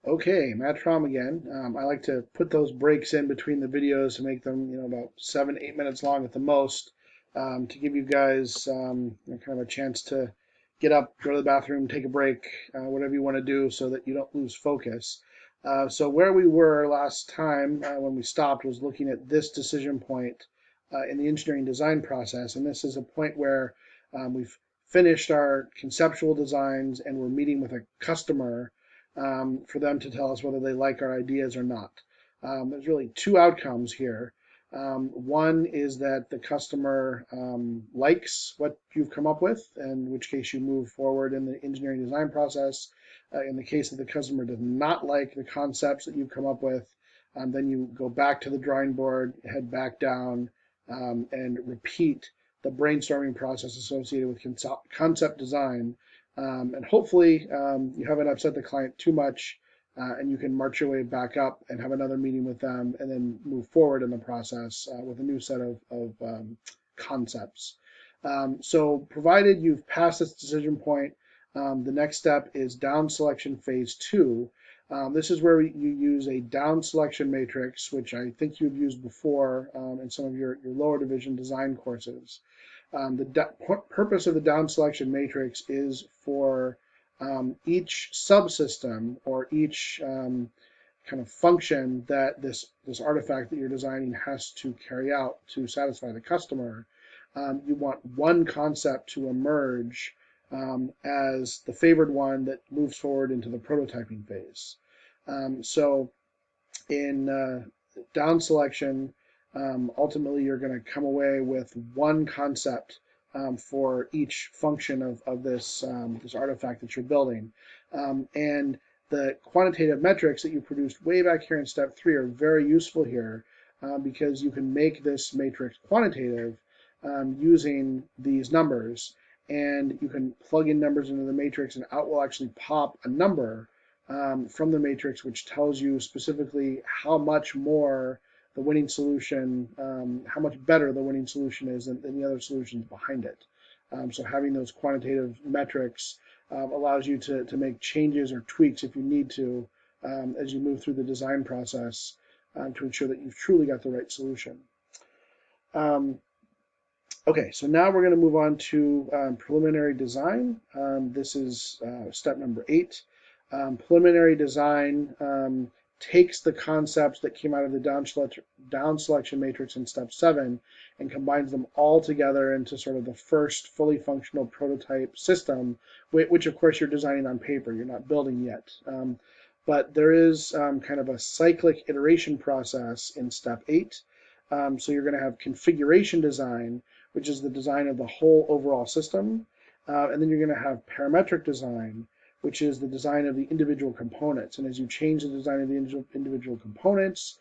Okay, Matt Traum again. I like to put those breaks in between the videos to make them, about 7, 8 minutes long at the most, to give you guys kind of a chance to get up, go to the bathroom, take a break, whatever you want to do, so that you don't lose focus. So where we were last time when we stopped was looking at this decision point in the engineering design process, and this is a point where we've finished our conceptual designs and we're meeting with a customer for them to tell us whether they like our ideas or not. There's really two outcomes here. One is that the customer likes what you've come up with, in which case you move forward in the engineering design process. In the case that the customer does not like the concepts that you've come up with, then you go back to the drawing board, head back down, and repeat the brainstorming process associated with concept design, and hopefully you haven't upset the client too much, and you can march your way back up and have another meeting with them and then move forward in the process with a new set of concepts. So provided you've passed this decision point, the next step is down selection phase 2. This is where you use a down selection matrix, which I think you've used before in some of your lower division design courses. The purpose of the down selection matrix is for each subsystem or each kind of function that this artifact that you're designing has to carry out to satisfy the customer. You want one concept to emerge as the favored one that moves forward into the prototyping phase. So in down selection, ultimately you're going to come away with one concept for each function of this artifact that you're building. And the quantitative metrics that you produced way back here in step 3 are very useful here because you can make this matrix quantitative using these numbers, and you can plug in numbers into the matrix and out will actually pop a number from the matrix which tells you specifically how much more the winning solution, how much better the winning solution is than the other solutions behind it. So having those quantitative metrics allows you to make changes or tweaks if you need to as you move through the design process to ensure that you've truly got the right solution. Okay, so now we're going to move on to preliminary design. This is step number 8. Preliminary design takes the concepts that came out of the down selection matrix in step 7 and combines them all together into sort of the first fully functional prototype system, which of course you're designing on paper, you're not building yet. But there is kind of a cyclic iteration process in step 8. So you're going to have configuration design, which is the design of the whole overall system, and then you're going to have parametric design, which is the design of the individual components. And as you change the design of the individual components,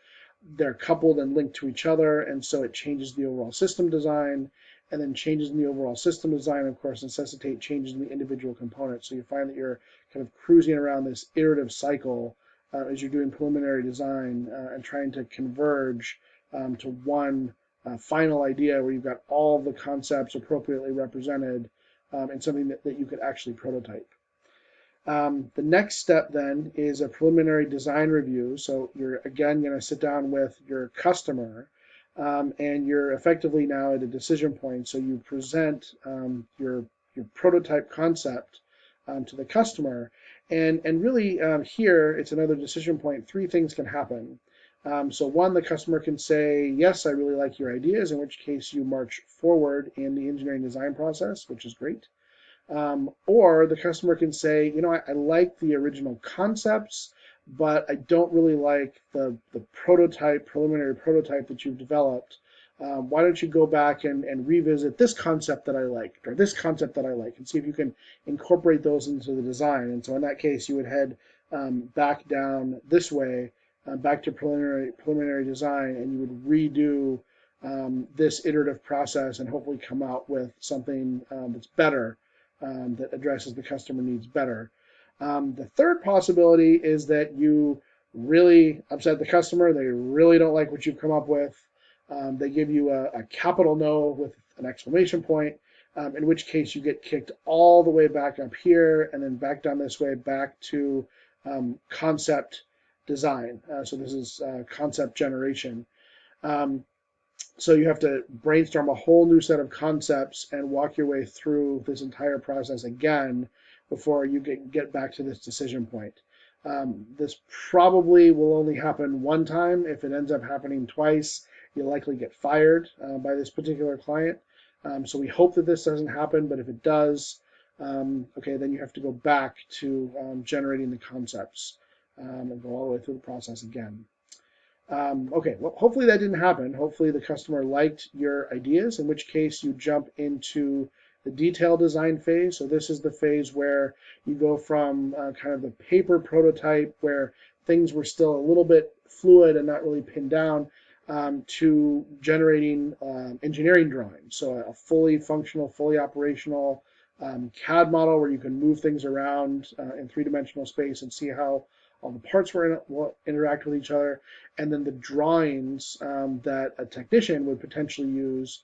they're coupled and linked to each other, and so it changes the overall system design, and then changes in the overall system design, of course, necessitate changes in the individual components. So you find that you're kind of cruising around this iterative cycle as you're doing preliminary design and trying to converge to one final idea where you've got all the concepts appropriately represented in something that you could actually prototype. The next step then is a preliminary design review. So you're again going to sit down with your customer and you're effectively now at a decision point. So you present your prototype concept to the customer, and really here it's another decision point. 3 things can happen. So one, the customer can say, yes, I really like your ideas, in which case you march forward in the engineering design process, which is great. Or the customer can say, I like the original concepts, but I don't really like the preliminary prototype that you've developed. Why don't you go back and revisit this concept that I liked, or this concept that I like, and see if you can incorporate those into the design. And so in that case, you would head back down this way, back to preliminary design, and you would redo this iterative process and hopefully come out with something that's better, that addresses the customer needs better. The third possibility is that you really upset the customer. They really don't like what you've come up with. They give you a capital no with an exclamation point, in which case you get kicked all the way back up here and then back down this way back to concept design. So this is concept generation. Um, so you have to brainstorm a whole new set of concepts and walk your way through this entire process again before you get back to this decision point. This probably will only happen one time. If it ends up happening twice, you'll likely get fired by this particular client. So we hope that this doesn't happen, but if it does, okay, then you have to go back to generating the concepts and go all the way through the process again. Okay, well, hopefully that didn't happen. Hopefully the customer liked your ideas, in which case you jump into the detail design phase. So this is the phase where you go from kind of the paper prototype where things were still a little bit fluid and not really pinned down to generating engineering drawings. So a fully functional, fully operational CAD model where you can move things around in three-dimensional space and see how all the parts will interact with each other, and then the drawings that a technician would potentially use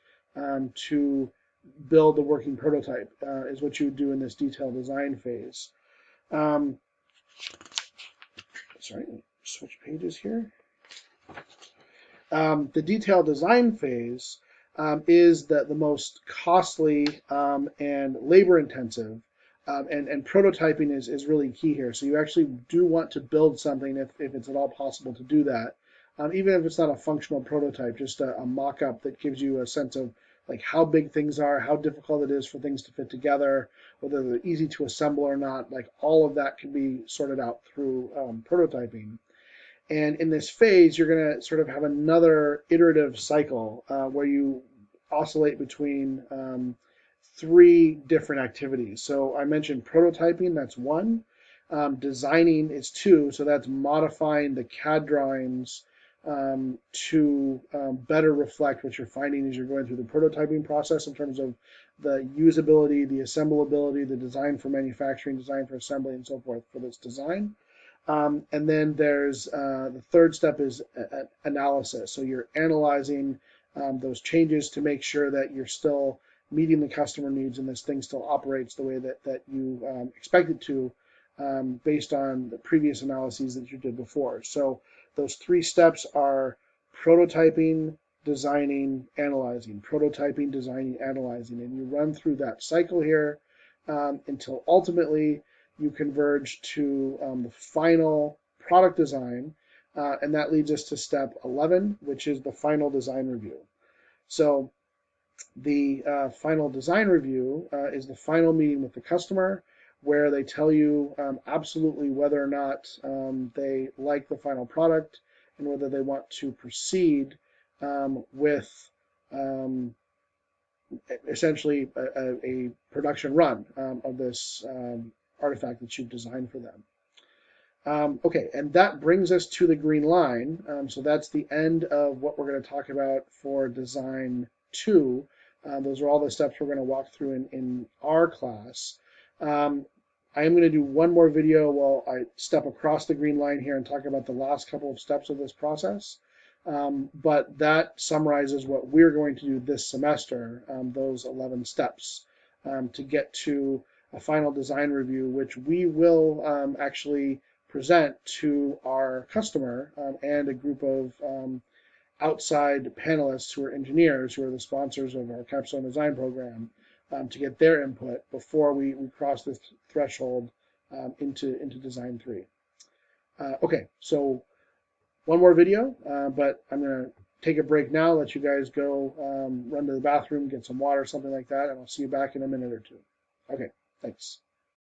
to build the working prototype is what you would do in this detailed design phase. Sorry, switch pages here. The detailed design phase is the most costly and labor intensive. And prototyping is really key here. So you actually do want to build something if it's at all possible to do that. Even if it's not a functional prototype, just a mock-up that gives you a sense of like how big things are, how difficult it is for things to fit together, whether they're easy to assemble or not. Like all of that can be sorted out through prototyping. And in this phase, you're going to sort of have another iterative cycle where you oscillate between three different activities. So I mentioned prototyping, that's one. Designing is two, so that's modifying the CAD drawings to better reflect what you're finding as you're going through the prototyping process in terms of the usability, the assemblability, the design for manufacturing, design for assembly, and so forth for this design. And then there's the third step is analysis. So you're analyzing those changes to make sure that you're still meeting the customer needs and this thing still operates the way that you expect it to based on the previous analyses that you did before. So those three steps are prototyping, designing, analyzing. Prototyping, designing, analyzing. And you run through that cycle here until ultimately you converge to the final product design, and that leads us to step 11, which is the final design review. So the final design review is the final meeting with the customer where they tell you absolutely whether or not they like the final product and whether they want to proceed with essentially a production run of this artifact that you've designed for them. Okay, and that brings us to the green line. So that's the end of what we're going to talk about for design 2. Those are all the steps we're going to walk through in our class. I am going to do one more video while I step across the green line here and talk about the last couple of steps of this process. But that summarizes what we're going to do this semester, those 11 steps, to get to a final design review, which we will actually present to our customer and a group of outside panelists who are engineers, who are the sponsors of our Capstone Design Program, to get their input before we cross this threshold into Design 3. Okay, so one more video, but I'm going to take a break now, let you guys go run to the bathroom, get some water, something like that, and I'll see you back in a minute or two. Okay, thanks.